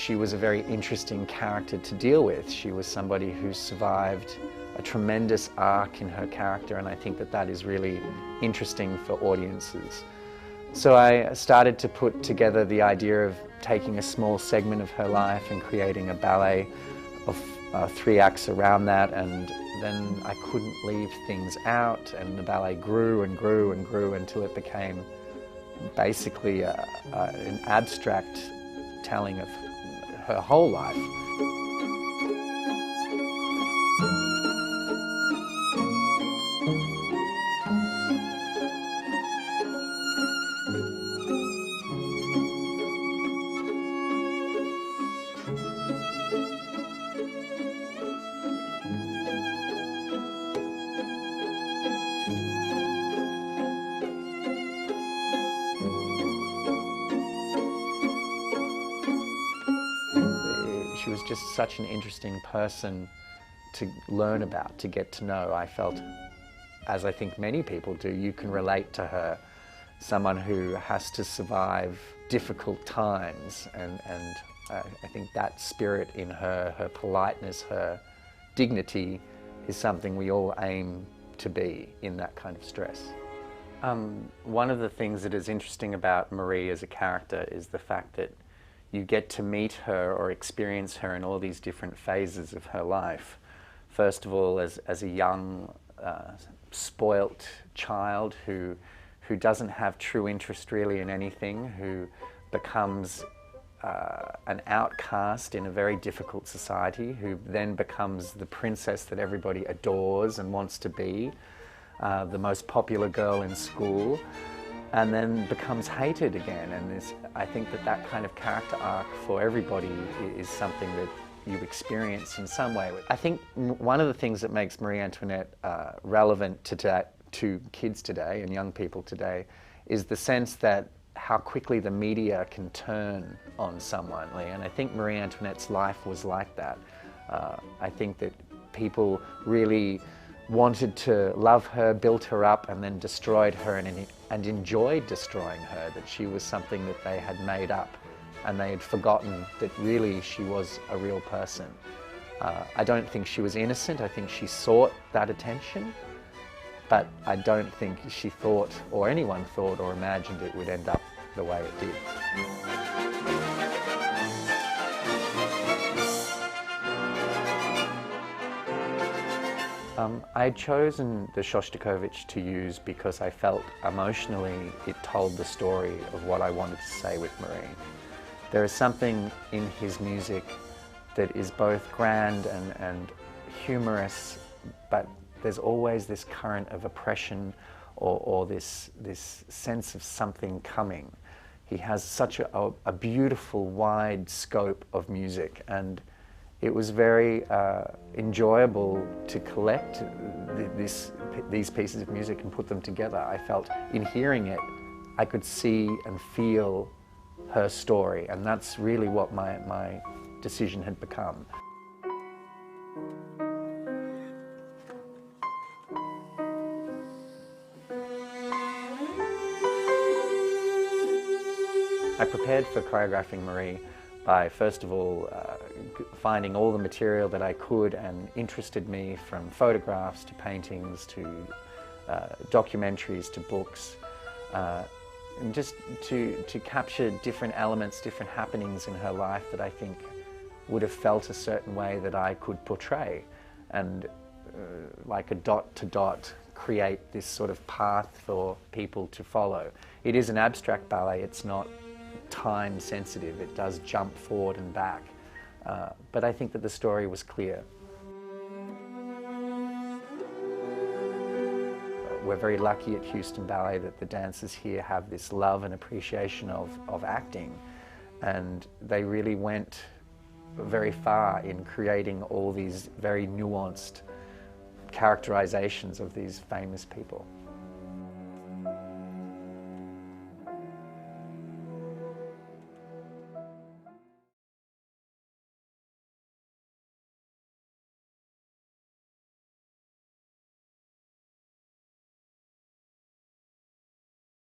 she was a very interesting character to deal with. She was somebody who survived a tremendous arc in her character, and I think that that is really interesting for audiences. So I started to put together the idea of taking a small segment of her life and creating a ballet of 3 acts around that, and then I couldn't leave things out, and the ballet grew and grew and grew until it became basically an abstract telling of her whole life. She was just such an interesting person to learn about, to get to know. I felt, as I think many people do, you can relate to her. Someone who has to survive difficult times, and I think that spirit in her, her politeness, her dignity, is something we all aim to be in that kind of stress. One of the things that is interesting about Marie as a character is the fact that you get to meet her or experience her in all these different phases of her life. First of all, as a young, spoilt child who doesn't have true interest really in anything, who becomes an outcast in a very difficult society, who then becomes the princess that everybody adores and wants to be, the most popular girl in school, and then becomes hated again. And I think that that kind of character arc for everybody is something that you experience in some way. I think one of the things that makes Marie Antoinette relevant to kids today and young people today is the sense that how quickly the media can turn on someone. And I think Marie Antoinette's life was like that. I think that people really wanted to love her, built her up, and then destroyed her and enjoyed destroying her, that she was something that they had made up and they had forgotten that really she was a real person. I don't think she was innocent. I think she sought that attention, but I don't think she thought, or anyone thought or imagined it would end up the way it did. I had chosen the Shostakovich to use because I felt emotionally it told the story of what I wanted to say with Marie. There is something in his music that is both grand and humorous, but there's always this current of oppression or this sense of something coming. He has such a beautiful, wide scope of music, and it was very enjoyable to collect these pieces of music and put them together. I felt in hearing it, I could see and feel her story, and that's really what my decision had become. I prepared for choreographing Marie by, first of all, finding all the material that I could and interested me, from photographs to paintings to documentaries to books, and just to capture different elements, different happenings in her life that I think would have felt a certain way that I could portray, and like a dot to dot create this sort of path for people to follow. It is an abstract ballet, it's not time sensitive, it does jump forward and back, but I think that the story was clear. We're very lucky at Houston Ballet that the dancers here have this love and appreciation of acting, and they really went very far in creating all these very nuanced characterizations of these famous people.